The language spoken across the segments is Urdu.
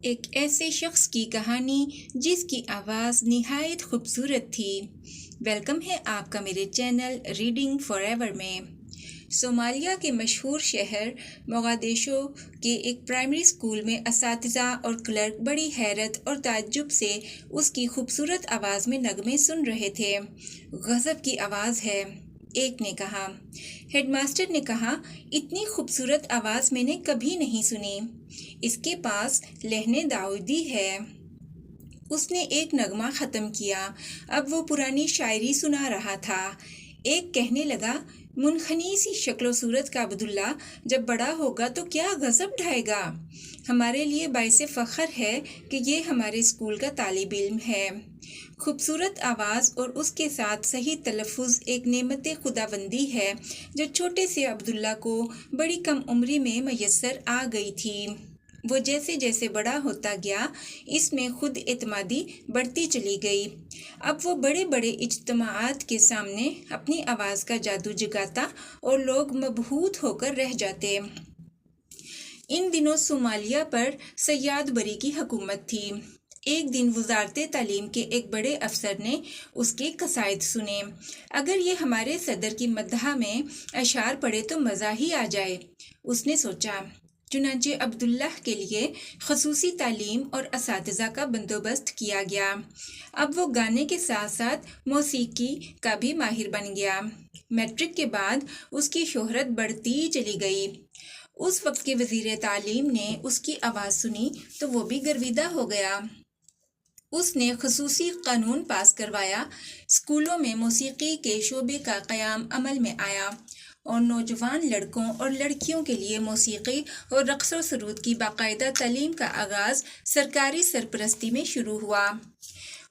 ایک ایسے شخص کی کہانی جس کی آواز نہایت خوبصورت تھی۔ ویلکم ہے آپ کا میرے چینل ریڈنگ فار ایور میں۔ صومالیہ کے مشہور شہر موغادیشو کے ایک پرائمری اسکول میں اساتذہ اور کلرک بڑی حیرت اور تعجب سے اس کی خوبصورت آواز میں نغمے سن رہے تھے۔ غضب کی آواز ہے، ایک نے کہا۔ ہیڈ ماسٹر نے کہا، اتنی خوبصورت آواز میں نے کبھی نہیں سنی۔ اس کے پاس لہن داؤدی ہے۔ اس نے ایک نغمہ ختم کیا، اب وہ پرانی شاعری سنا رہا تھا۔ ایک کہنے لگا، منحنی سی شکل و صورت کا عبداللہ جب بڑا ہوگا تو کیا غضب ڈھائے گا۔ ہمارے لیے باعث فخر ہے کہ یہ ہمارے اسکول کا طالب علم ہے۔ خوبصورت آواز اور اس کے ساتھ صحیح تلفظ ایک نعمت خداوندی ہے جو چھوٹے سے عبداللہ کو بڑی کم عمری میں میسر آ گئی تھی۔ وہ جیسے جیسے بڑا ہوتا گیا، اس میں خود اعتمادی بڑھتی چلی گئی۔ اب وہ بڑے بڑے اجتماعات کے سامنے اپنی آواز کا جادو جگاتا اور لوگ مبہوت ہو کر رہ جاتے۔ ان دنوں صومالیہ پر سیاد بری کی حکومت تھی۔ ایک دن وزارت تعلیم کے ایک بڑے افسر نے اس کے قصائد سنے۔ اگر یہ ہمارے صدر کی مدح میں اشعار پڑھے تو مزہ ہی آ جائے، اس نے سوچا۔ چنانچہ عبداللہ کے لیے خصوصی تعلیم اور اساتذہ کا بندوبست کیا گیا۔ اب وہ گانے کے ساتھ ساتھ موسیقی کا بھی ماہر بن گیا۔ میٹرک کے بعد اس کی شہرت بڑھتی چلی گئی۔ اس وقت کے وزیر تعلیم نے اس کی آواز سنی تو وہ بھی گرویدہ ہو گیا۔ اس نے خصوصی قانون پاس کروایا۔ اسکولوں میں موسیقی کے شعبے کا قیام عمل میں آیا اور نوجوان لڑکوں اور لڑکیوں کے لیے موسیقی اور رقص و سرود کی باقاعدہ تعلیم کا آغاز سرکاری سرپرستی میں شروع ہوا۔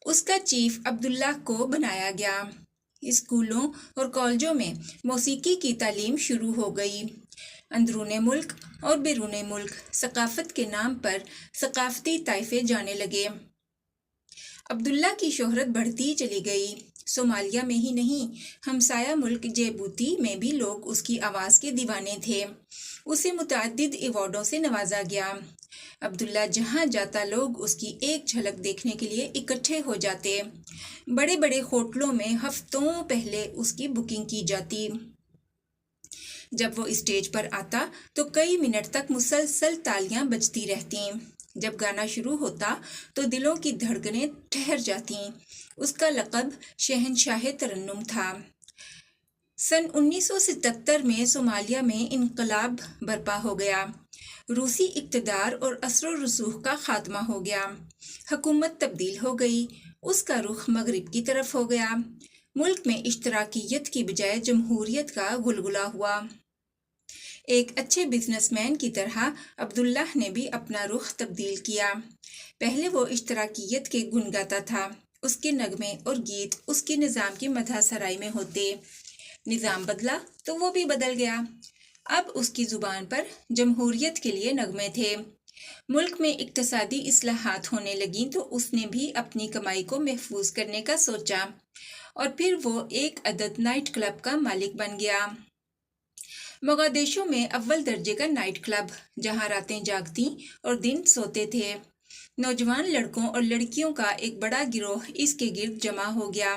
اس کا چیف عبداللہ کو بنایا گیا۔ اسکولوں اور کالجوں میں موسیقی کی تعلیم شروع ہو گئی۔ اندرون ملک اور بیرون ملک ثقافت کے نام پر ثقافتی طائفے جانے لگے۔ عبداللہ کی شہرت بڑھتی چلی گئی۔ صومالیہ میں ہی نہیں، ہمسایہ ملک جیبوتی میں بھی لوگ اس کی آواز کے دیوانے تھے۔ اسے متعدد ایوارڈوں سے نوازا گیا۔ عبداللہ جہاں جاتا لوگ اس کی ایک جھلک دیکھنے کے لیے اکٹھے ہو جاتے۔ بڑے بڑے ہوٹلوں میں ہفتوں پہلے اس کی بکنگ کی جاتی۔ جب وہ اسٹیج پر آتا تو کئی منٹ تک مسلسل تالیاں بجتی رہتیں۔ جب گانا شروع ہوتا تو دلوں کی دھڑکنیں ٹھہر جاتیں۔ اس کا لقب شہنشاہ ترنم تھا۔ سن 1977 میں صومالیہ میں انقلاب برپا ہو گیا۔ روسی اقتدار اور اثر و رسوخ کا خاتمہ ہو گیا۔ حکومت تبدیل ہو گئی۔ اس کا رخ مغرب کی طرف ہو گیا۔ ملک میں اشتراکیت کی بجائے جمہوریت کا غلغلہ ہوا۔ ایک اچھے بزنس مین کی طرح عبداللہ نے بھی اپنا رخ تبدیل کیا۔ پہلے وہ اشتراکیت کے گن گاتا تھا۔ اس کے نغمے اور گیت اس کے نظام کی مدح سرائی میں ہوتے۔ نظام بدلا تو وہ بھی بدل گیا۔ اب اس کی زبان پر جمہوریت کے لیے نغمے تھے۔ ملک میں اقتصادی اصلاحات ہونے لگیں تو اس نے بھی اپنی کمائی کو محفوظ کرنے کا سوچا اور پھر وہ ایک عدد نائٹ کلب کا مالک بن گیا۔ موغادیشو میں اول درجے کا نائٹ کلب، جہاں راتیں جاگتی اور دن سوتے تھے۔ نوجوان لڑکوں اور لڑکیوں کا ایک بڑا گروہ اس کے گرد جمع ہو گیا۔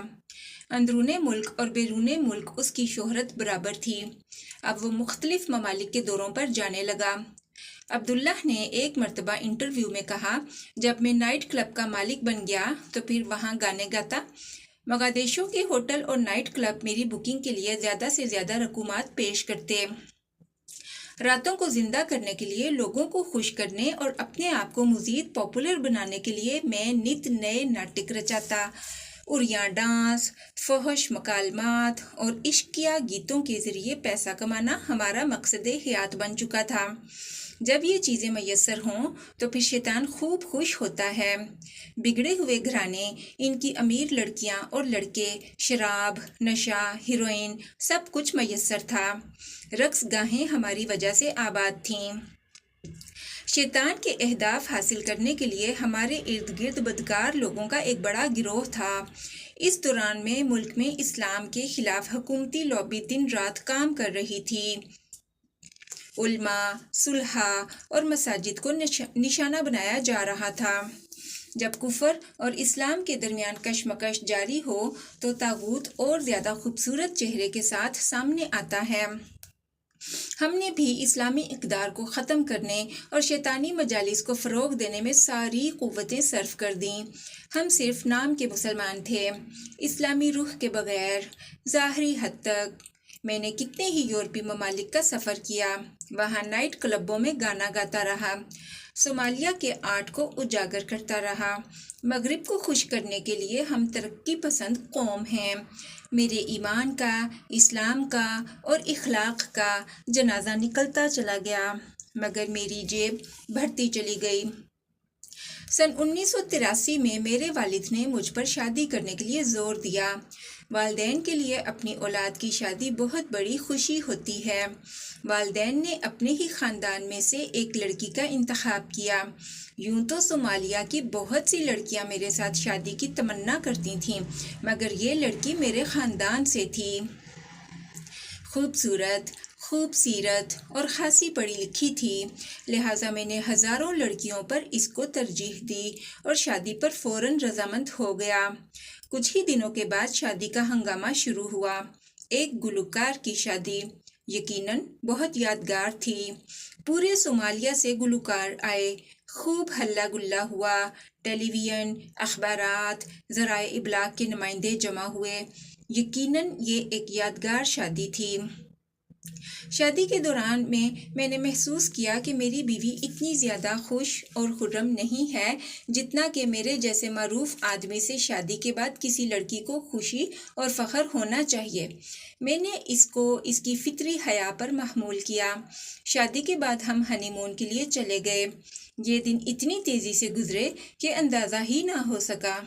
اندرون ملک اور بیرون ملک اس کی شہرت برابر تھی۔ اب وہ مختلف ممالک کے دوروں پر جانے لگا۔ عبداللہ نے ایک مرتبہ انٹرویو میں کہا، جب میں نائٹ کلب کا مالک بن گیا تو پھر وہاں گانے گاتا۔ موغادیشو کے ہوٹل اور نائٹ کلب میری بکنگ کے لیے زیادہ سے زیادہ رقومات پیش کرتے۔ راتوں کو زندہ کرنے کے لیے، لوگوں کو خوش کرنے اور اپنے آپ کو مزید پاپولر بنانے کے لیے میں نت نئے ناٹک رچاتا۔ عریاں ڈانس، فحش مکالمات اور عشقیہ گیتوں کے ذریعے پیسہ کمانا ہمارا مقصد حیات بن چکا تھا۔ جب یہ چیزیں میسر ہوں تو پھر شیطان خوب خوش ہوتا ہے۔ بگڑے ہوئے گھرانے، ان کی امیر لڑکیاں اور لڑکے، شراب، نشہ، ہیروئن، سب کچھ میسر تھا۔ رقص گاہیں ہماری وجہ سے آباد تھیں۔ شیطان کے اہداف حاصل کرنے کے لیے ہمارے ارد گرد بدکار لوگوں کا ایک بڑا گروہ تھا۔ اس دوران میں ملک میں اسلام کے خلاف حکومتی لابی دن رات کام کر رہی تھی۔ علماء، صلحاء اور مساجد کو نشانہ بنایا جا رہا تھا۔ جب کفر اور اسلام کے درمیان کشمکش جاری ہو تو طاغوت اور زیادہ خوبصورت چہرے کے ساتھ سامنے آتا ہے۔ ہم نے بھی اسلامی اقدار کو ختم کرنے اور شیطانی مجالس کو فروغ دینے میں ساری قوتیں صرف کر دیں۔ ہم صرف نام کے مسلمان تھے، اسلامی روح کے بغیر۔ ظاہری حد تک میں نے کتنے ہی یورپی ممالک کا سفر کیا، وہاں نائٹ کلبوں میں گانا گاتا رہا، صومالیہ کے آرٹ کو اجاگر کرتا رہا۔ مغرب کو خوش کرنے کے لیے ہم ترقی پسند قوم ہیں۔ میرے ایمان کا، اسلام کا اور اخلاق کا جنازہ نکلتا چلا گیا، مگر میری جیب بھرتی چلی گئی۔ سن 1983 میں میرے والد نے مجھ پر شادی کرنے کے لیے زور دیا۔ والدین کے لیے اپنی اولاد کی شادی بہت بڑی خوشی ہوتی ہے۔ والدین نے اپنے ہی خاندان میں سے ایک لڑکی کا انتخاب کیا۔ یوں تو صومالیہ کی بہت سی لڑکیاں میرے ساتھ شادی کی تمنا کرتی تھیں، مگر یہ لڑکی میرے خاندان سے تھی۔ خوبصورت، خوب سیرت اور خاصی پڑھی لکھی تھی، لہٰذا میں نے ہزاروں لڑکیوں پر اس کو ترجیح دی اور شادی پر فوراً رضامند ہو گیا۔ کچھ ہی دنوں کے بعد شادی کا ہنگامہ شروع ہوا۔ ایک گلوکار کی شادی یقیناً بہت یادگار تھی۔ پورے صومالیہ سے گلوکار آئے، خوب ہلا گلا ہوا، ٹیلی ویژن، اخبارات، ذرائع ابلاغ کے نمائندے جمع ہوئے۔ یقیناً یہ ایک یادگار شادی تھی۔ شادی کے دوران میں نے محسوس کیا کہ میری بیوی اتنی زیادہ خوش اور خرم نہیں ہے جتنا کہ میرے جیسے معروف آدمی سے شادی کے بعد کسی لڑکی کو خوشی اور فخر ہونا چاہیے۔ میں نے اس کو اس کی فطری حیا پر محمول کیا۔ شادی کے بعد ہم ہنی مون کے لیے چلے گئے۔ یہ دن اتنی تیزی سے گزرے کہ اندازہ ہی نہ ہو سکا۔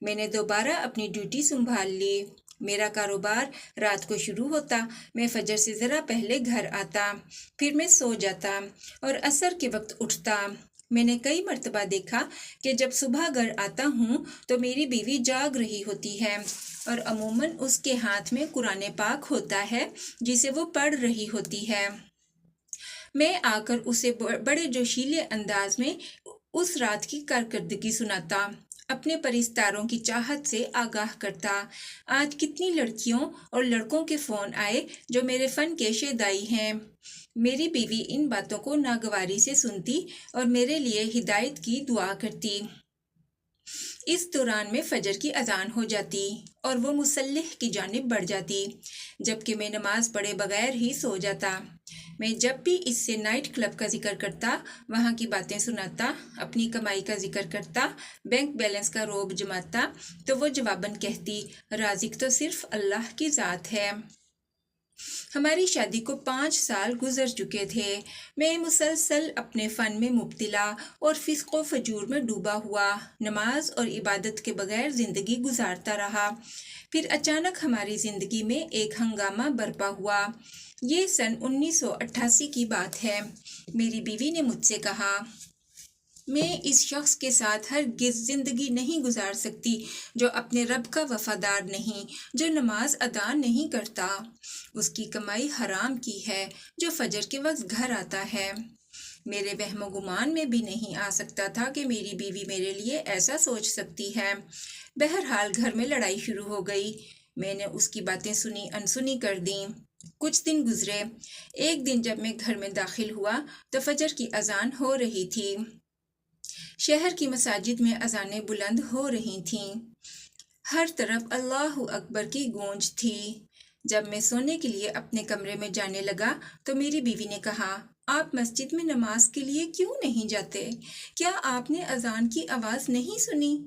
میں نے دوبارہ اپنی ڈیوٹی سنبھال لی۔ میرا کاروبار رات کو شروع ہوتا، میں فجر سے ذرا پہلے گھر آتا، پھر میں سو جاتا اور عصر کے وقت اٹھتا۔ میں نے کئی مرتبہ دیکھا کہ جب صبح گھر آتا ہوں تو میری بیوی جاگ رہی ہوتی ہے اور عموماً اس کے ہاتھ میں قرآن پاک ہوتا ہے جسے وہ پڑھ رہی ہوتی ہے۔ میں آ کر اسے بڑے جوشیلے انداز میں اس رات کی کارکردگی سناتا، اپنے پرستاروں کی چاہت سے آگاہ کرتا۔ آج کتنی لڑکیوں اور لڑکوں کے فون آئے جو میرے فن کے شیدائی ہیں۔ میری بیوی ان باتوں کو ناگواری سے سنتی اور میرے لیے ہدایت کی دعا کرتی۔ اس دوران میں فجر کی اذان ہو جاتی اور وہ مصلح کی جانب بڑھ جاتی، جبکہ میں نماز پڑھے بغیر ہی سو جاتا۔ میں جب بھی اس سے نائٹ کلب کا ذکر کرتا، وہاں کی باتیں سناتا، اپنی کمائی کا ذکر کرتا، بینک بیلنس کا روب جماتا، تو وہ جواباً کہتی، رازق تو صرف اللہ کی ذات ہے۔ ہماری شادی کو 5 سال گزر چکے تھے۔ میں مسلسل اپنے فن میں مبتلا اور فسق و فجور میں ڈوبا ہوا نماز اور عبادت کے بغیر زندگی گزارتا رہا۔ پھر اچانک ہماری زندگی میں ایک ہنگامہ برپا ہوا۔ یہ سن 1988 کی بات ہے۔ میری بیوی نے مجھ سے کہا، میں اس شخص کے ساتھ ہرگز زندگی نہیں گزار سکتی جو اپنے رب کا وفادار نہیں، جو نماز ادا نہیں کرتا، اس کی کمائی حرام کی ہے، جو فجر کے وقت گھر آتا ہے۔ میرے وہم و گمان میں بھی نہیں آ سکتا تھا کہ میری بیوی میرے لیے ایسا سوچ سکتی ہے۔ بہرحال گھر میں لڑائی شروع ہو گئی۔ میں نے اس کی باتیں سنی انسنی کر دیں۔ کچھ دن گزرے۔ ایک دن جب میں گھر میں داخل ہوا تو فجر کی اذان ہو رہی تھی۔ شہر کی مساجد میں اذانیں بلند ہو رہی تھیں۔ ہر طرف اللہ اکبر کی گونج تھی۔ جب میں سونے کے لیے اپنے کمرے میں جانے لگا تو میری بیوی نے کہا، آپ مسجد میں نماز کے لیے کیوں نہیں جاتے؟ کیا آپ نے اذان کی آواز نہیں سنی؟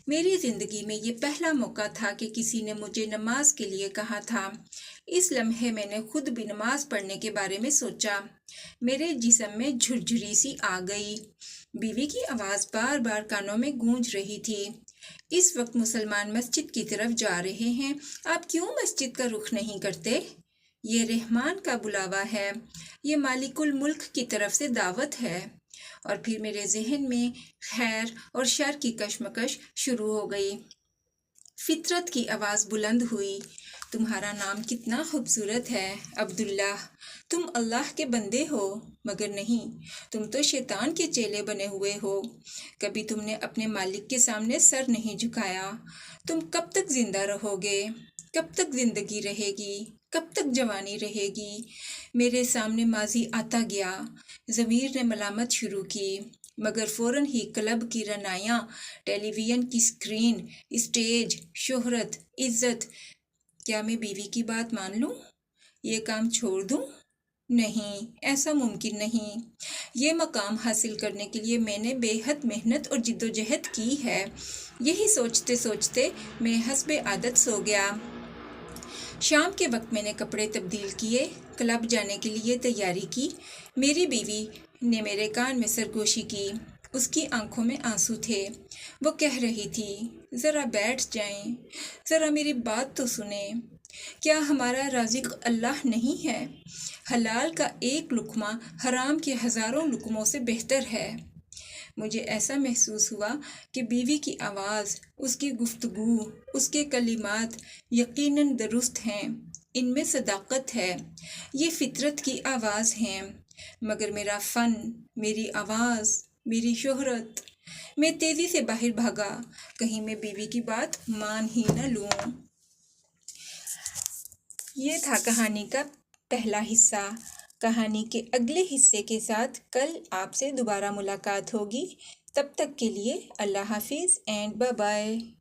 میری زندگی میں یہ پہلا موقع تھا کہ کسی نے مجھے نماز کے لیے کہا تھا۔ اس لمحے میں نے خود بھی نماز پڑھنے کے بارے میں سوچا۔ میرے جسم میں جھرجھری سی آ گئی۔ بیوی کی آواز بار بار کانوں میں گونج رہی تھی، اس وقت مسلمان مسجد کی طرف جا رہے ہیں، آپ کیوں مسجد کا رخ نہیں کرتے؟ یہ رحمان کا بلاوا ہے، یہ مالک الملک کی طرف سے دعوت ہے۔ اور پھر میرے ذہن میں خیر اور شر کی کشمکش شروع ہو گئی۔ فطرت کی آواز بلند ہوئی، تمہارا نام کتنا خوبصورت ہے عبداللہ، تم اللہ کے بندے ہو، مگر نہیں، تم تو شیطان کے چیلے بنے ہوئے ہو، کبھی تم نے اپنے مالک کے سامنے سر نہیں جھکایا، تم کب تک زندہ رہو گے؟ کب تک زندگی رہے گی؟ کب تک جوانی رہے گی؟ میرے سامنے ماضی آتا گیا، ضمیر نے ملامت شروع کی، مگر فوراً ہی کلب کی رنایاں، ٹیلی ویژن کی اسکرین، اسٹیج، شہرت، عزت، کیا میں بیوی کی بات مان لوں؟ یہ کام چھوڑ دوں؟ نہیں، ایسا ممکن نہیں۔ یہ مقام حاصل کرنے کے لیے میں نے بے حد محنت اور جد و جہد کی ہے۔ یہی سوچتے سوچتے میں حسب عادت سو گیا۔ شام کے وقت میں نے کپڑے تبدیل کیے، کلب جانے کے لیے تیاری کی۔ میری بیوی نے میرے کان میں سرگوشی کی، اس کی آنکھوں میں آنسو تھے۔ وہ کہہ رہی تھی، ذرا بیٹھ جائیں، ذرا میری بات تو سنیں۔ کیا ہمارا رازق اللہ نہیں ہے؟ حلال کا ایک لقمہ حرام کے ہزاروں لقموں سے بہتر ہے۔ مجھے ایسا محسوس ہوا کہ بیوی کی آواز، اس کی گفتگو، اس کے کلمات یقیناً درست ہیں، ان میں صداقت ہے، یہ فطرت کی آواز ہیں، مگر میرا فن، میری آواز، میری شہرت۔ میں تیزی سے باہر بھاگا، کہیں میں بیوی کی بات مان ہی نہ لوں۔ یہ تھا کہانی کا پہلا حصہ۔ کہانی کے اگلے حصے کے ساتھ کل آپ سے دوبارہ ملاقات ہوگی۔ تب تک کے لیے اللہ حافظ اینڈ بائے بائے۔